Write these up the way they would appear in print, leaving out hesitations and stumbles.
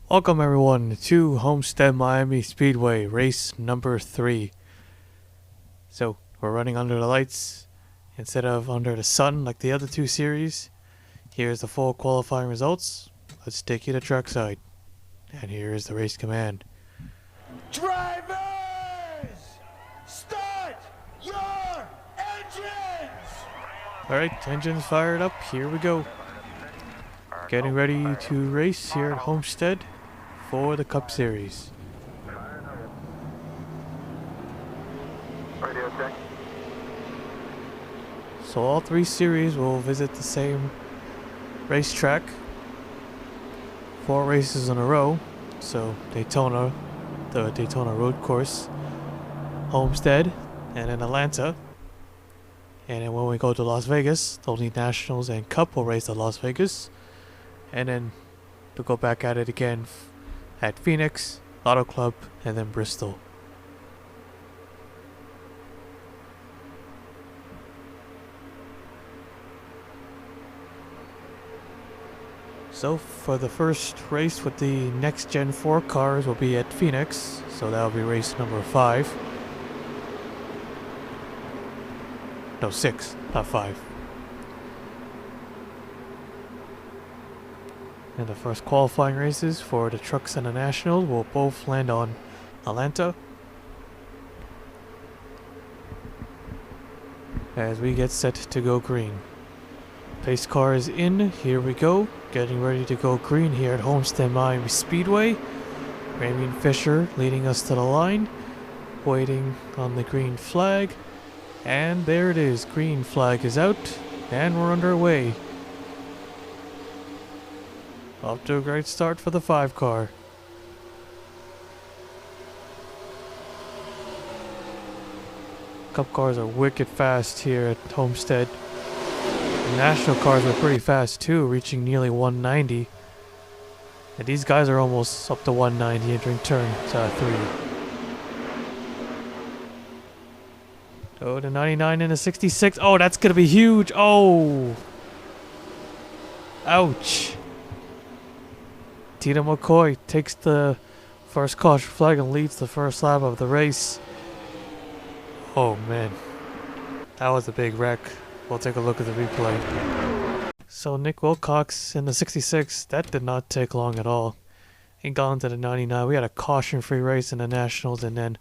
Welcome everyone to Homestead-Miami Speedway race number 3. So we're running under the lights instead of under the sun like the other two series. Here's the full qualifying results. Let's take you to trackside. And here is the race command. Drivers, start your engines! Alright, engines fired up, here we go. Getting ready to race here at Homestead for the Cup Series. Radio check. So all three series will visit the same racetrack. 4 races in a row. So Daytona, the Daytona road course, Homestead, and then Atlanta. And then when we go to Las Vegas, the only Nationals and Cup will race at Las Vegas. And then to go back at it again at Phoenix, Auto Club, and then Bristol. So for the first race with the next Gen 4 cars will be at Phoenix, so that'll be race number 5. No, 6, not 5. And the first qualifying races for the trucks and the Nationals will both land on Atlanta. As we get set to go green. Pace car is in, here we go. Getting ready to go green here at Homestead-Miami Speedway. Ramey and Fisher leading us to the line. Waiting on the green flag. And there it is, green flag is out. And we're underway. Off to a great start for the 5 car. Cup cars are wicked fast here at Homestead. The National cars are pretty fast too, reaching nearly 190. And these guys are almost up to 190 entering turn 3. Oh, the 99 and the 66. Oh, that's gonna be huge. Oh! Ouch! Mccoy takes the first caution flag and leads the first lap of the race. Oh man, that was a big wreck. We'll take a look at the replay. So Nick Wilcox in the 66, that did not take long at all. He got into the 99. We had a caution-free race in the Nationals, and then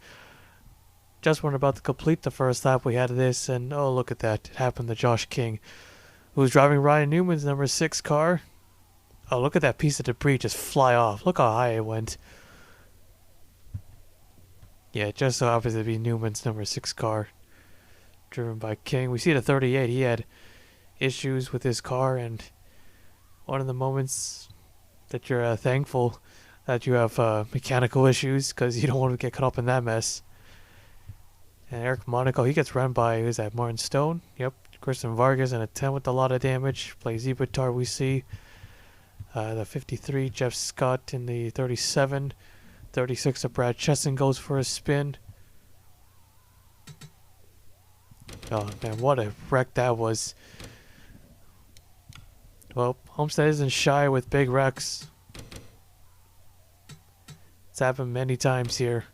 just when we're about to complete the first lap, we had this, and oh look at that, it happened to Josh King, who was driving Ryan Newman's number 6 car. Oh, look at that piece of debris just fly off. Look how high it went. Yeah, it just so happens to be Newman's number 6 car. Driven by King. We see the 38. He had issues with his car, and one of the moments that you're thankful that you have mechanical issues, because you don't want to get caught up in that mess. And Eric Monaco, he gets run by, who's that, Martin Stone? Yep, Kristen Vargas in a 10 with a lot of damage. Plays Ebitar, we see. The 53, Jeff Scott in the 37. 36 of Brad Chesson goes for a spin. Oh man, what a wreck that was. Well, Homestead isn't shy with big wrecks. It's happened many times here.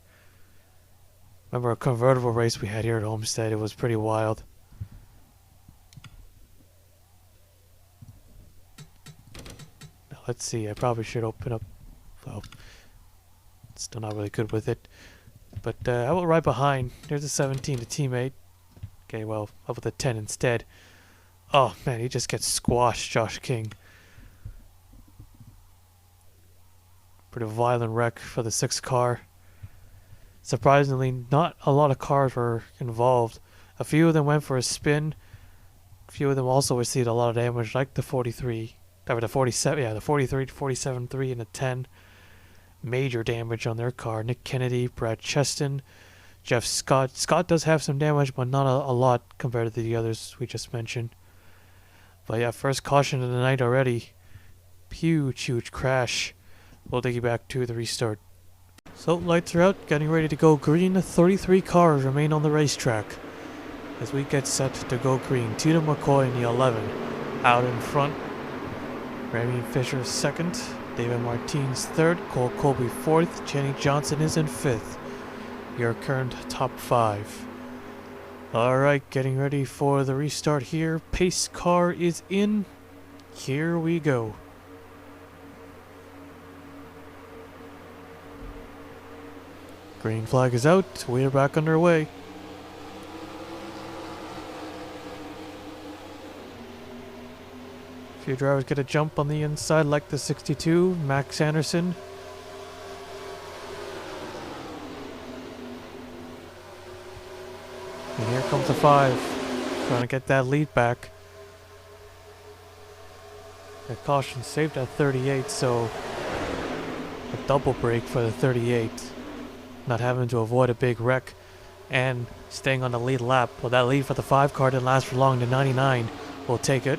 Remember a convertible race we had here at Homestead, it was pretty wild. Let's see, I probably should open up, well, still not really good with it. But I will right behind. There's a 17, the teammate. Okay, well, up with a 10 instead. Oh man, he just gets squashed, Josh King. Pretty violent wreck for the 6 car. Surprisingly, not a lot of cars were involved. A few of them went for a spin. A few of them also received a lot of damage, like the 43. The 47, yeah, the 43, 47-3, and the 10. Major damage on their car. Nick Kennedy, Brad Cheston, Jeff Scott. Scott does have some damage, but not a lot compared to the others we just mentioned. But yeah, first caution of the night already. Huge crash. We'll take you back to the restart. So, lights are out, getting ready to go green. 33 cars remain on the racetrack as we get set to go green. Mccoy in the 11 out in front. Ramey and Fisher second. David Martinez third, Cole Colby fourth, Jenny Johnson is in fifth. Your current top 5. Alright, getting ready for the restart here. Pace car is in. Here we go. Green flag is out. We are back underway. A few drivers get a jump on the inside like the 62, Max Anderson. And here comes the 5, trying to get that lead back. The caution saved at 38, so a double break for the 38. Not having to avoid a big wreck and staying on the lead lap. Well, that lead for the 5 car didn't last for long. The 99 will take it.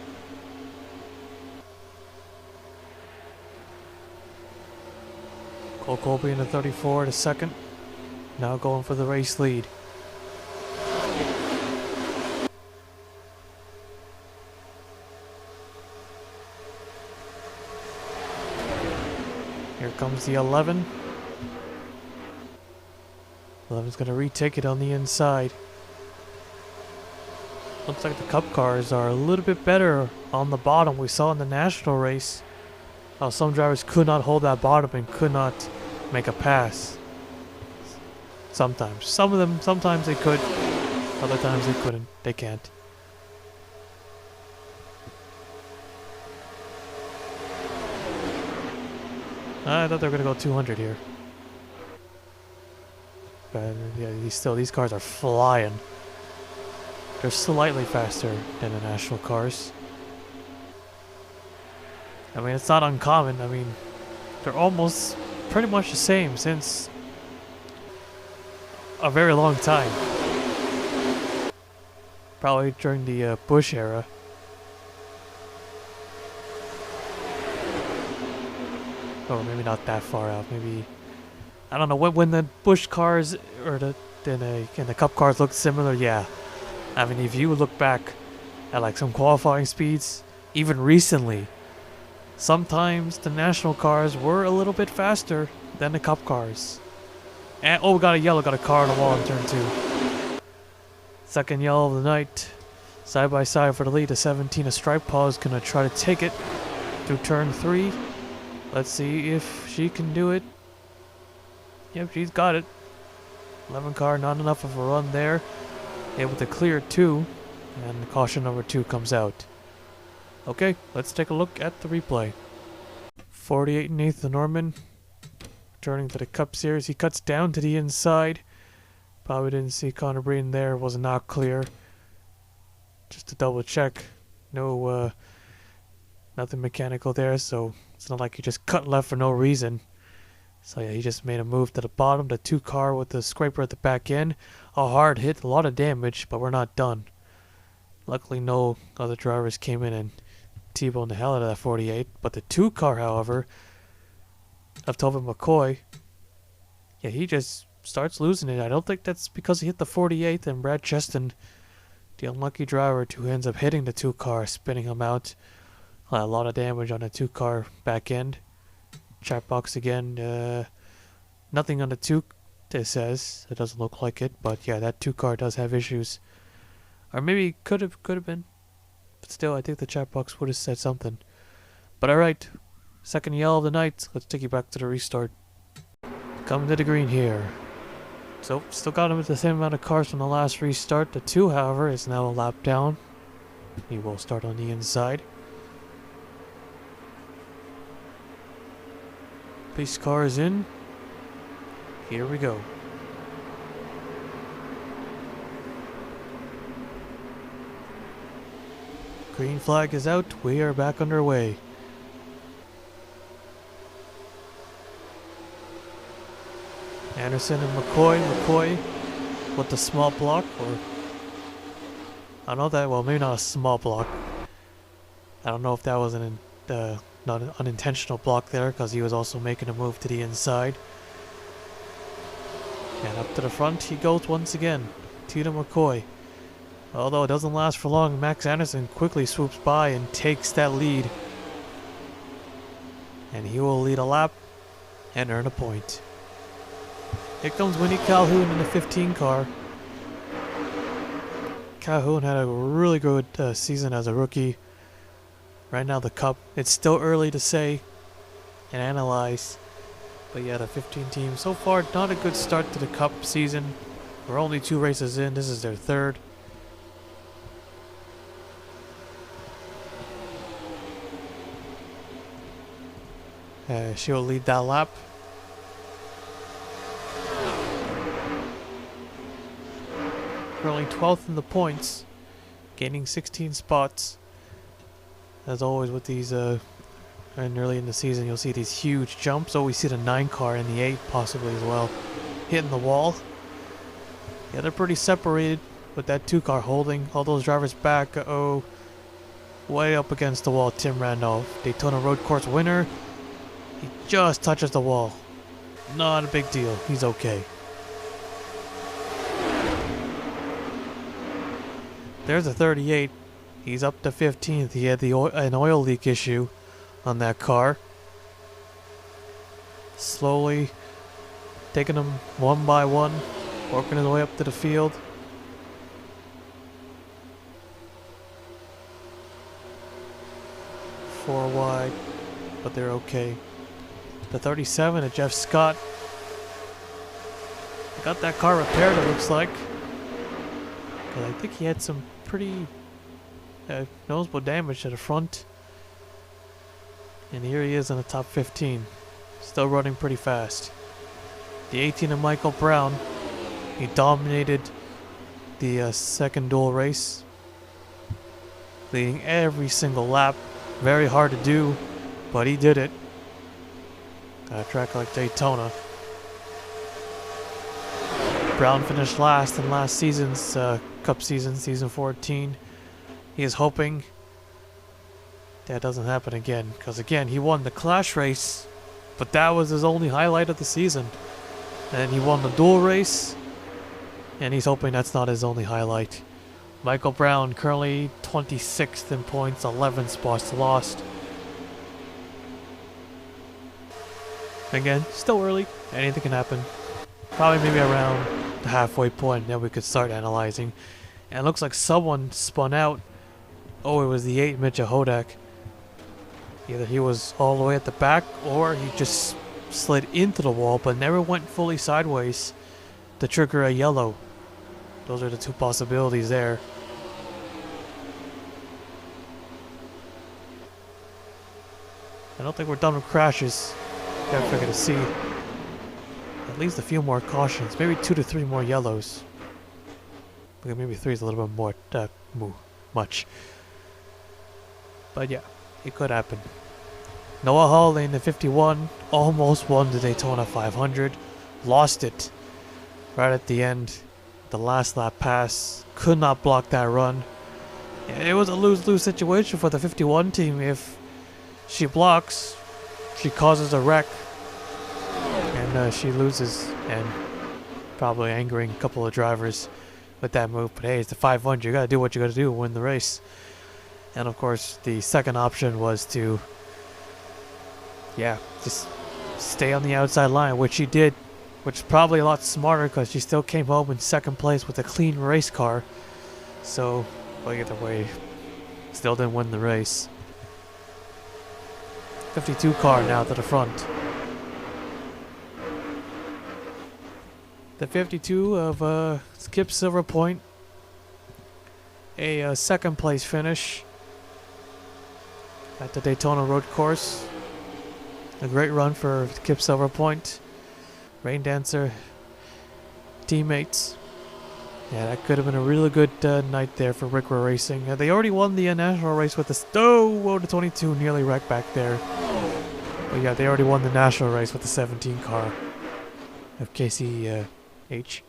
Cole Colby in the 34 to second. Now going for the race lead. Here comes the 11. 11's going to retake it on the inside. Looks like the Cup cars are a little bit better on the bottom. We saw in the national race how some drivers could not hold that bottom and could not make a pass. Sometimes. Some of them, sometimes they could. Other times they couldn't. They can't. I thought they were going to go 200 here. But yeah, these cars are flying. They're slightly faster than the national cars. I mean, it's not uncommon. I mean, they're almost pretty much the same since a very long time. Probably during the Bush era. Or maybe not that far out. Maybe, I don't know, when the Bush cars or the Cup cars look similar, yeah. I mean, if you look back at like some qualifying speeds, even recently, sometimes the national cars were a little bit faster than the Cup cars. And oh, we got a yellow, got a car on the wall in turn 2. Second yellow of the night. Side by side for the lead. The 17 of Stripe Paw is gonna try to take it through turn 3. Let's see if she can do it. Yep, she's got it. 11 car, not enough of a run there. Able to clear 2, and caution number 2 comes out. Okay, let's take a look at the replay. 48 and 8th, the Norman. Returning to the Cup Series, he cuts down to the inside. Probably didn't see Connor Breen there, was not clear. Just to double check. No, nothing mechanical there, so it's not like he just cut left for no reason. So yeah, he just made a move to the bottom. The 2 car with the scraper at the back end. A hard hit, a lot of damage, but we're not done. Luckily no other drivers came in and T-boned the hell out of that 48. But the 2 car, however, of Tobin Mccoy, yeah, he just starts losing it. I don't think that's because he hit the 48 and Brad Cheston, the unlucky driver, who ends up hitting the 2 car, spinning him out. A lot of damage on the 2 car back end. Chat box again. Nothing on the 2, it says. It doesn't look like it, but yeah, that 2 car does have issues. Or maybe could have been. But still, I think the chat box would have said something. But alright, second yellow of the night. Let's take you back to the restart. Coming to the green here. So, still got him with the same amount of cars from the last restart. The 2, however, is now a lap down. He will start on the inside. Pace car is in. Here we go. Green flag is out. We are back underway. Anderson and McCoy. McCoy with the small block, or I don't know that. Well, maybe not a small block. I don't know if that was not an unintentional block there, because he was also making a move to the inside. And up to the front he goes once again. Tito McCoy. Although it doesn't last for long, Max Anderson quickly swoops by and takes that lead. and he will lead a lap and earn a point. Here comes Winnie Calhoun in the 15 car. Calhoun had a really good season as a rookie. Right now the Cup, it's still early to say and analyze. But yeah, the 15 team so far, not a good start to the Cup season. We're only 2 races in, this is their 3rd. She'll lead that lap. Currently 12th in the points, gaining 16 spots. As always with these, and early in the season, you'll see these huge jumps. Oh, we see the 9 car and the 8 possibly as well, hitting the wall. Yeah, they're pretty separated with that 2 car holding all those drivers back. Uh-oh, way up against the wall. Tim Randolph, Daytona Road Course winner. He just touches the wall. Not a big deal. He's okay. There's a 38. He's up to 15th. He had an oil leak issue on that car. Slowly taking them one by one, working his way up to the field. Four wide, but they're okay. The 37 at Jeff Scott. Got that car repaired, it looks like. But I think he had some pretty noticeable damage to the front. And here he is in the top 15. Still running pretty fast. The 18 of Michael Brown. He dominated the second dual race. Leading every single lap. Very hard to do, but he did it. A track like Daytona. Brown finished last in last season's Cup season, season 14. He is hoping that doesn't happen again, because again, he won the Clash race, but that was his only highlight of the season. And he won the dual race, and he's hoping that's not his only highlight. Michael Brown currently 26th in points, 11 spots lost. Again, still early, anything can happen. Probably maybe around the halfway point, then we could start analyzing. And it looks like someone spun out. Oh, it was the 8 Mitja Hodak. Either he was all the way at the back, or he just slid into the wall, but never went fully sideways to trigger a yellow. Those are the 2 possibilities there. I don't think we're done with crashes. Gotta figure to see at least a few more cautions, maybe 2 to 3 more yellows. Okay, maybe 3 is a little bit more much. But yeah, it could happen. Noah Hawley in the 51 almost won the Daytona 500. Lost it right at the end. The last lap pass. Could not block that run. Yeah, it was a lose-lose situation for the 51 team. If she blocks, she causes a wreck. And she loses, and probably angering a couple of drivers with that move. But hey, it's the 500. You gotta do what you gotta do to win the race. And of course, the second option was to, yeah, just stay on the outside line, which she did, which is probably a lot smarter because she still came home in second place with a clean race car. So, well, either way, still didn't win the race. 52 car now to the front. The 52 of Skip Silverpoint. A second place finish at the Daytona Road Course. A great run for Skip Silverpoint. Rain Dancer teammates. Yeah, that could have been a really good night there for Rickra Racing. They already won the national race with the... Oh, the 22 nearly wrecked back there. But yeah, they already won the national race with the 17 car of Casey H.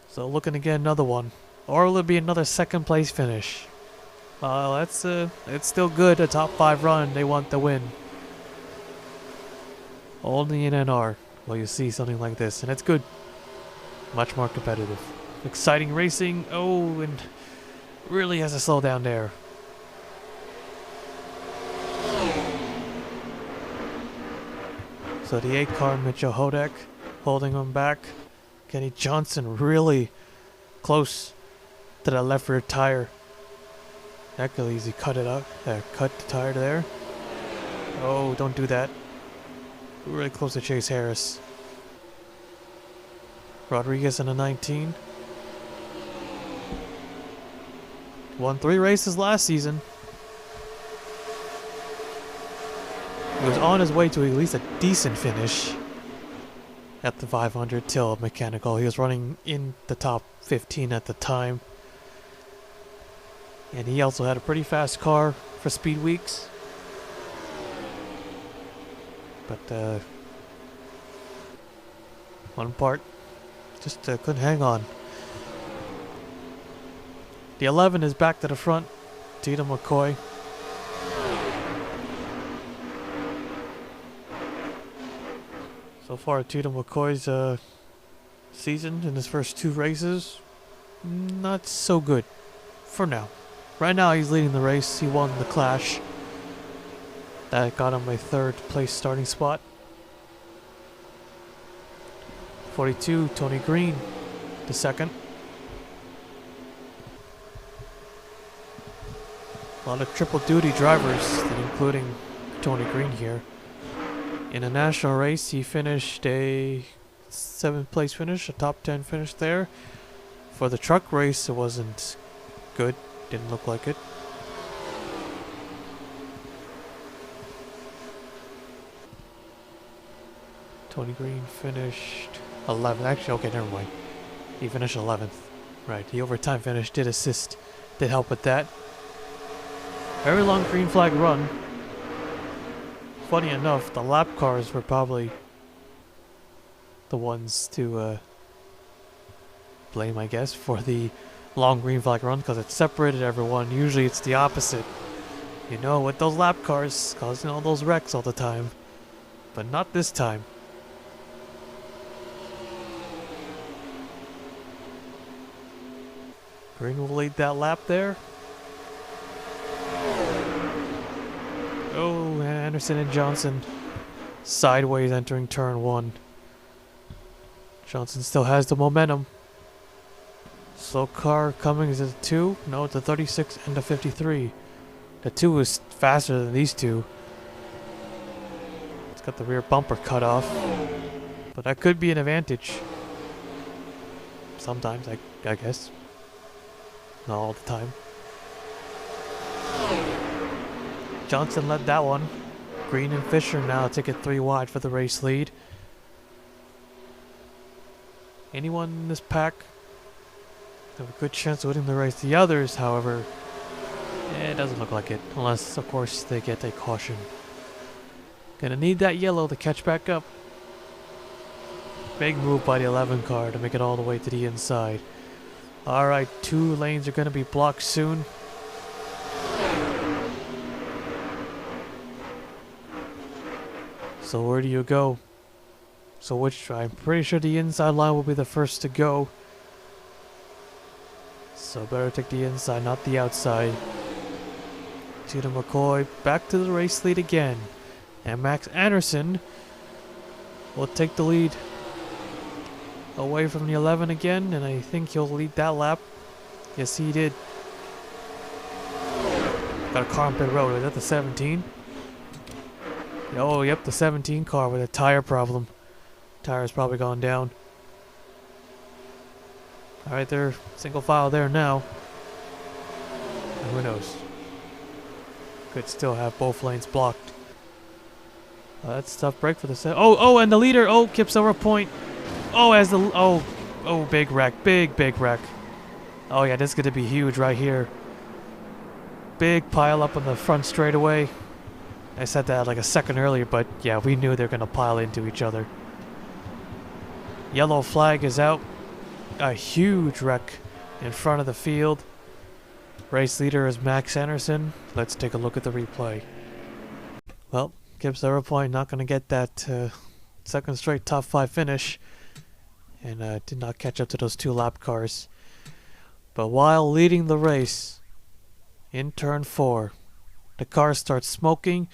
So looking to get another one. Or will it be another second place finish? Well, that's it's still good. A top 5 run. They want the win. Only in NR will you see something like this, and it's good. Much more competitive. Exciting racing. Oh, and really has to slow down there. So the 8 car, Mitchell Hodek, holding him back. Kenny Johnson really close to that left rear tire. That could easily cut it up. Cut the tire there. Oh, don't do that. We're really close to Chase Harris. Rodriguez in a 19. Won 3 races last season. He was on his way to at least a decent finish at the 500 till mechanical. He was running in the top 15 at the time. And he also had a pretty fast car for speed weeks. But one part just couldn't hang on. The 11 is back to the front. Tito McCoy. So far, Tito McCoy's season in his first 2 races, not so good for now. Right now, he's leading the race. He won the Clash. That got him a 3rd place starting spot. 42, Tony Green, the 2nd. A lot of triple duty drivers, including Tony Green here. In a national race, he finished a 7th place finish, a top 10 finish there. For the truck race, it wasn't good. Didn't look like it. Tony Green finished 11th. Actually, okay, never mind. He finished 11th. Right, the overtime finish did assist, did help with that. Very long green flag run. Funny enough, the lap cars were probably the ones to blame, I guess, for the long green flag run, because it separated everyone. Usually it's the opposite. You know, with those lap cars causing all those wrecks all the time. But not this time. Green will lead that lap there. Oh, Anderson and Johnson sideways entering turn 1. Johnson still has the momentum. Slow car coming is a 2. No, it's a 36 and a 53. The 2 is faster than these two. It's got the rear bumper cut off. But that could be an advantage. Sometimes, I guess. Not all the time. Johnson led that one. Green and Fisher now take it 3 wide for the race lead. Anyone in this pack have a good chance of winning the race. The others, however, it doesn't look like it. Unless, of course, they get a caution. Gonna need that yellow to catch back up. Big move by the 11 car to make it all the way to the inside. Alright, 2 lanes are gonna be blocked soon. So where do you go? So I'm pretty sure the inside line will be the first to go. So better take the inside, not the outside. Tito McCoy back to the race lead again. And Max Anderson will take the lead away from the 11 again, and I think he'll lead that lap. Yes, he did. Got a car on pit road. Is that the 17? Oh, yep, the 17 car with a tire problem. Tire's probably gone down. Alright, they're single file there now. And who knows? Could still have both lanes blocked. That's a tough break for the set. Oh, and the leader. Oh, Kip's over a point. Oh, as the big wreck, big wreck. Oh yeah, this is gonna be huge right here. Big pile up on the front straightaway. I said that like a second earlier, but yeah, we knew they're gonna pile into each other. Yellow flag is out. A huge wreck in front of the field. Race leader is Max Anderson. Let's take a look at the replay. Well, Gibbs over point, not gonna get that second straight top 5 finish. And did not catch up to those 2 lap cars. But while leading the race, in turn 4, the car starts smoking.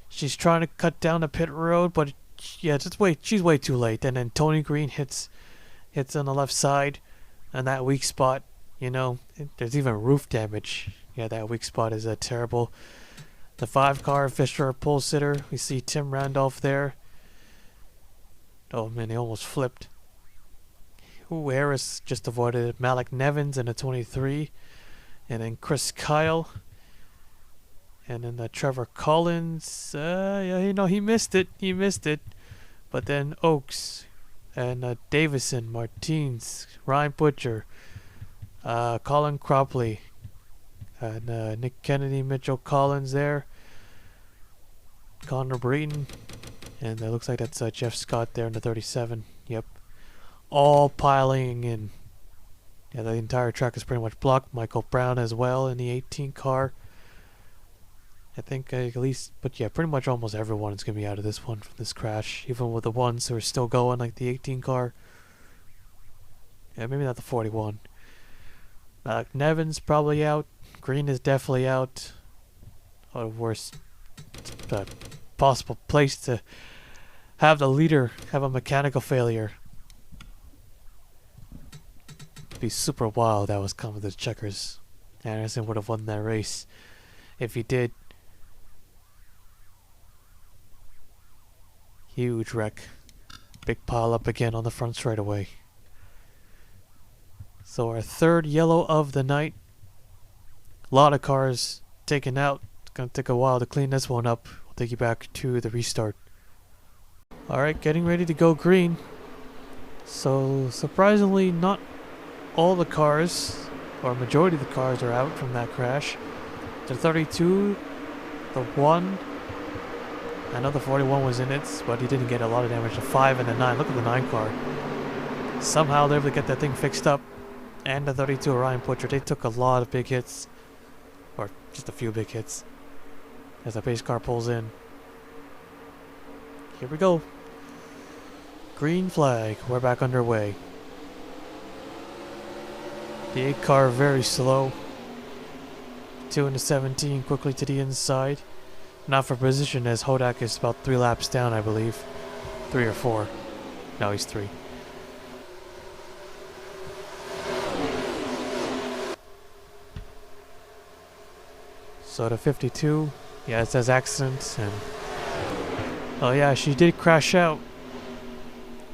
She's trying to cut down the pit road, but yeah, she's way too late. And then Tony Green hits on the left side, and that weak spot, there's even roof damage. Yeah, that weak spot is terrible. The 5 car, Fisher pole sitter. We see Tim Randolph there. Oh man, he almost flipped. Ooh, Harris just avoided it. Malik Nevins in a 23. And then Chris Kyle. And then Trevor Collins. Yeah, he missed it. But then Oaks and Davison, Martins, Ryan Butcher, Colin Cropley, and Nick Kennedy, Mitchell Collins there. Connor Breton. And it looks like that's Jeff Scott there in the 37. Yep. All piling in. Yeah, the entire track is pretty much blocked. Michael Brown as well in the 18 car. I think at least, but yeah, pretty much almost everyone is going to be out of this one from this crash. Even with the ones who are still going, like the 18 car. Yeah, maybe not the 41. Nevin's probably out. Green is definitely out. Oh, the worst possible place to have the leader have a mechanical failure. It'd be super wild that was coming to the checkers. Anderson would have won that race if he did. Huge wreck. Big pile up again on the front straightaway. So our third yellow of the night. A lot of cars taken out. It's going to take a while to clean this one up. We'll take you back to the restart. Alright, getting ready to go green. So surprisingly, not all the cars, or majority of the cars, are out from that crash. The 32, the 1, I know the 41 was in it, but he didn't get a lot of damage. The 5 and the 9, look at the 9 car. Somehow they're able to get that thing fixed up. And the 32 Ryan Butcher, they took a lot of big hits. Or just a few big hits. As the base car pulls in. Here we go. Green flag, we're back underway. The 8 car very slow. 2 and the 17 quickly to the inside. Not for position, as Hodak is about 3 laps down, I believe. 3 or 4. No, he's 3. So the 52, yeah, it says accident, and oh yeah, she did crash out.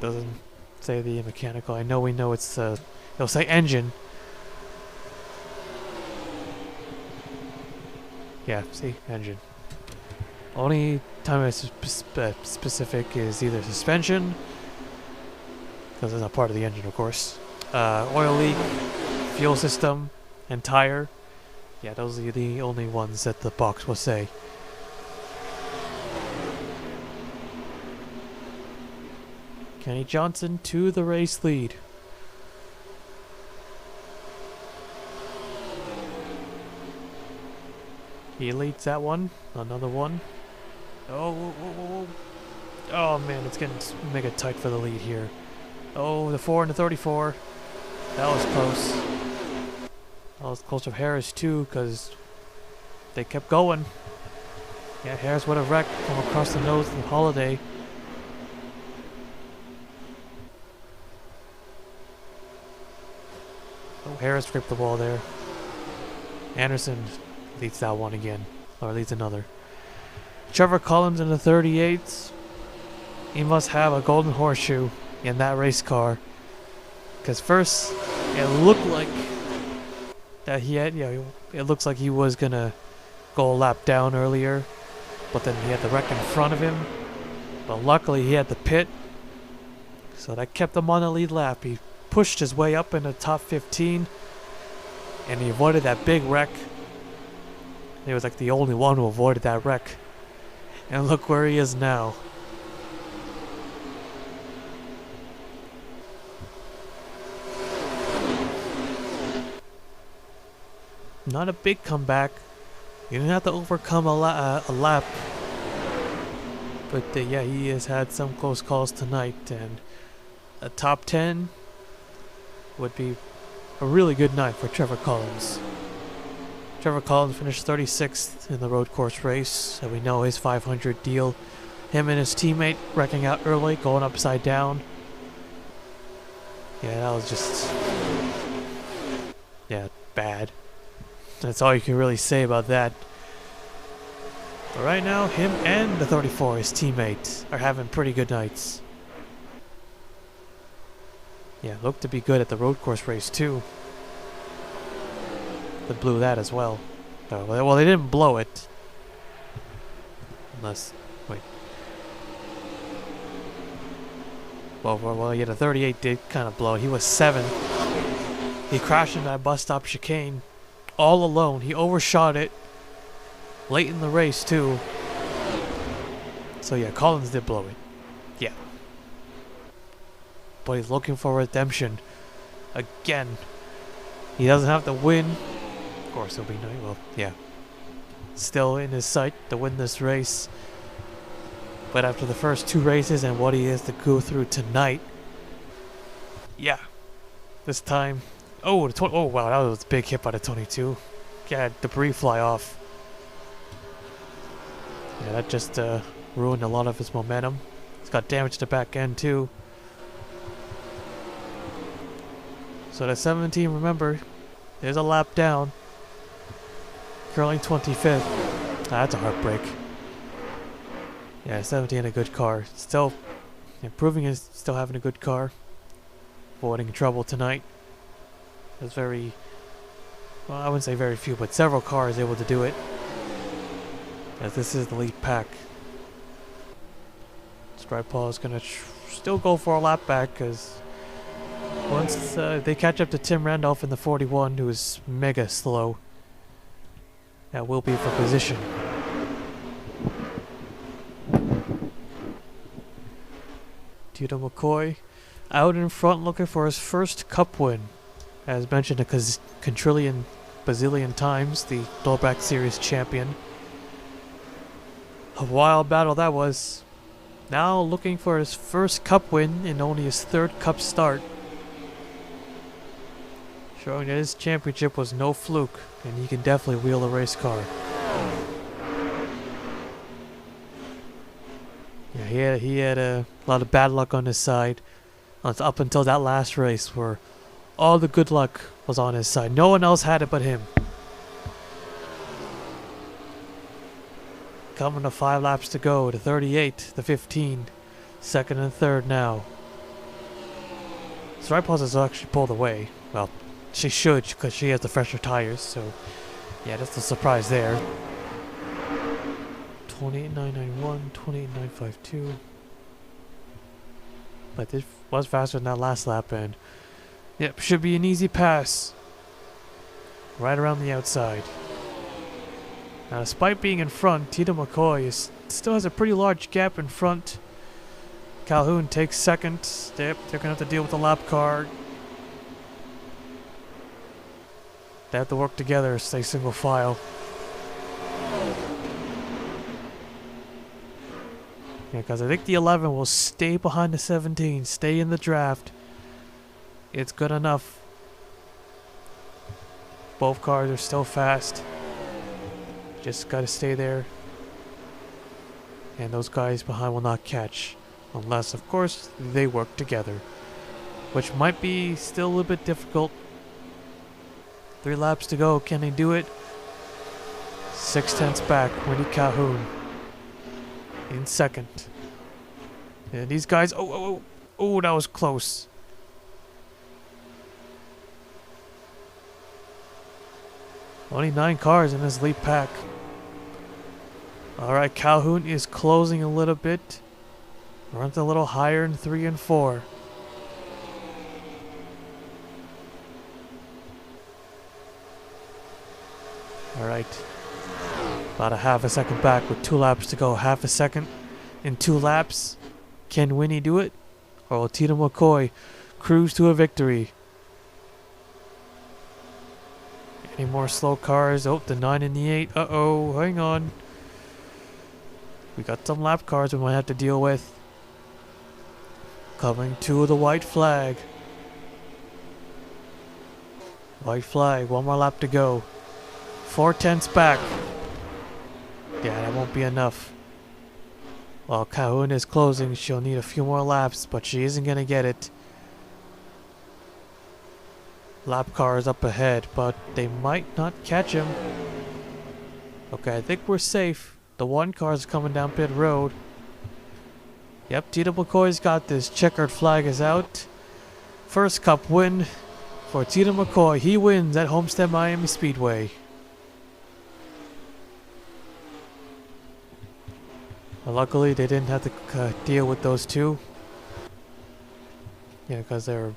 Doesn't say the mechanical. I know we know it's it'll say engine. Yeah, see, engine. Only time it's specific is either suspension, because it's not part of the engine, of course. Oil leak, fuel system, and tire. Yeah, those are the only ones that the box will say. Kenny Johnson to the race lead. He leads that one. Another one. Oh, oh man, it's getting mega tight for the lead here. Oh, the 4 and the 34. That was close. That was close to Harris too, because they kept going. Yeah, Harris would have wrecked from across the nose of the Holiday. Oh, Harris scraped the wall there. Anderson leads that one again, or leads another. Trevor Collins in the 38. He must have a golden horseshoe in that race car, because first it looked like that he had, it looks like he was gonna go a lap down earlier, but then he had the wreck in front of him. But luckily he had the pit, so that kept him on the lead lap. He pushed his way up in the top 15, and he avoided that big wreck. He was like the only one who avoided that wreck. And look where he is now. Not a big comeback. You didn't have to overcome a lap. But yeah, he has had some close calls tonight. And a top 10 would be a really good night for Trevor Collins. Trevor Collins finished 36th in the road course race. And we know his 500 deal Him and his teammate wrecking out early, going upside down. Yeah, that was just... yeah, bad. That's all you can really say about that. But right now, him and the 34, his teammate, are having pretty good nights. Yeah, looked to be good at the road course race too. They blew that as well. Oh, well, they didn't blow it. Unless, wait. Well, yeah, the 38 did kind of blow. He was 7. He crashed into that bus stop chicane all alone. He overshot it late in the race too. So yeah, Collins did blow it. Yeah. But he's looking for redemption. Again. He doesn't have to win. Of course it'll be nice. Well, yeah. Still in his sight to win this race. But after the first 2 races and what he has to go through tonight. Yeah. This time. Oh, oh wow, that was a big hit by the 22. Yeah, debris fly off. Yeah, that just ruined a lot of his momentum. It's got damage to the back end too. So the 17, remember, there's a lap down. Curling 25th. That's a heartbreak. Yeah, 17 a good car. Still improving, is still having a good car. Avoiding trouble tonight. There's very, well, I wouldn't say very few, but several cars able to do it. As this is the lead pack. Stripe Paul is going to still go for a lap back, because once they catch up to Tim Randolph in the 41, who is mega slow, that will be for position. Tito McCoy out in front looking for his first cup win. As mentioned a bazillion times, the Throwback Series champion. A wild battle that was. Now looking for his first cup win in only his 3rd cup start. Showing that his championship was no fluke, and he can definitely wheel a race car. Yeah, he had a lot of bad luck on his side up until that last race where all the good luck was on his side. No one else had it but him. Coming to 5 laps to go. The 38, the 15, 2nd and 3rd now. Stripe Paul has actually pulled away. Well, she should, because she has the fresher tires, so yeah, that's the surprise there. 28.991, 28.952. But this was faster than that last lap, and yep, should be an easy pass. Right around the outside. Now, despite being in front, Tito McCoy still has a pretty large gap in front. Calhoun takes 2nd. Yep, they're going to have to deal with the lap car. They have to work together, stay single file. Yeah, because I think the 11 will stay behind the 17, stay in the draft. It's good enough. Both cars are still fast. Just gotta stay there. And those guys behind will not catch. Unless, of course, they work together. Which might be still a little bit difficult. 3 laps to go. Can they do it? 6/10 back. Winnie Calhoun in 2nd. And these guys... Oh, that was close. Only 9 cars in this lead pack. Alright, Calhoun is closing a little bit. Runs a little higher in 3 and 4. Alright. About a half a second back with 2 laps to go. Half a second in 2 laps. Can Winnie do it? Or will Tito McCoy cruise to a victory? Any more slow cars? Oh, the 9 and the 8. Uh-oh, hang on. We got some lap cars we might have to deal with. Coming to the white flag. White flag, 1 more lap to go. 4/10 back. Yeah, that won't be enough. While Calhoun is closing, she'll need a few more laps, but she isn't going to get it. Lap car is up ahead, but they might not catch him. Okay, I think we're safe. The one car is coming down pit road. Yep, Tina McCoy's got this. Checkered flag is out. First Cup win for Tina McCoy. He wins at Homestead-Miami Speedway. Well, luckily, they didn't have to deal with those two. Yeah, because they're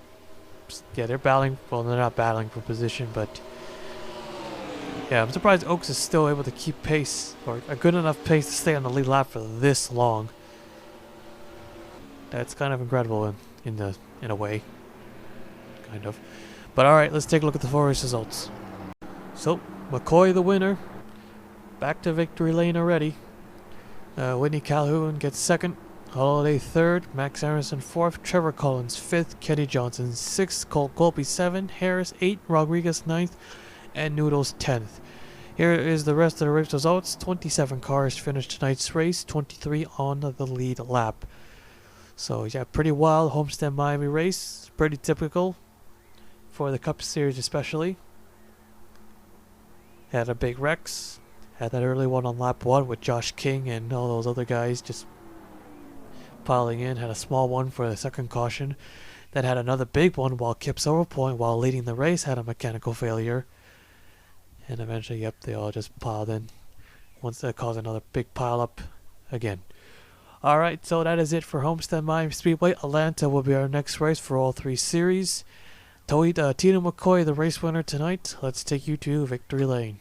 battling. Well, they're not battling for position, but yeah, I'm surprised Oaks is still able to keep pace, or a good enough pace to stay on the lead lap for this long. That's kind of incredible in a way, kind of. But all right, let's take a look at the 4 race results. So McCoy the winner, back to victory lane already. Whitney Calhoun gets second, Holiday third, Max Anderson fourth, Trevor Collins fifth, Kenny Johnson sixth, Colt Colby seventh, Harris 8th, Rodriguez 9th, and Noodles 10th. Here is the rest of the race results. 27 cars finished tonight's race, 23 on the lead lap. So yeah, pretty wild Homestead-Miami race, pretty typical for the Cup Series especially. Had a big wrecks. Had that early one on lap 1 with Josh King and all those other guys just piling in. Had a small one for the second caution. Then had another big one while Kip Silverpoint, while leading the race, had a mechanical failure. And eventually, yep, they all just piled in. Once that caused another big pile up again. Alright, so that is it for Homestead-Miami Speedway. Atlanta will be our next race for all 3 series. Tina McCoy, the race winner tonight. Let's take you to victory lane.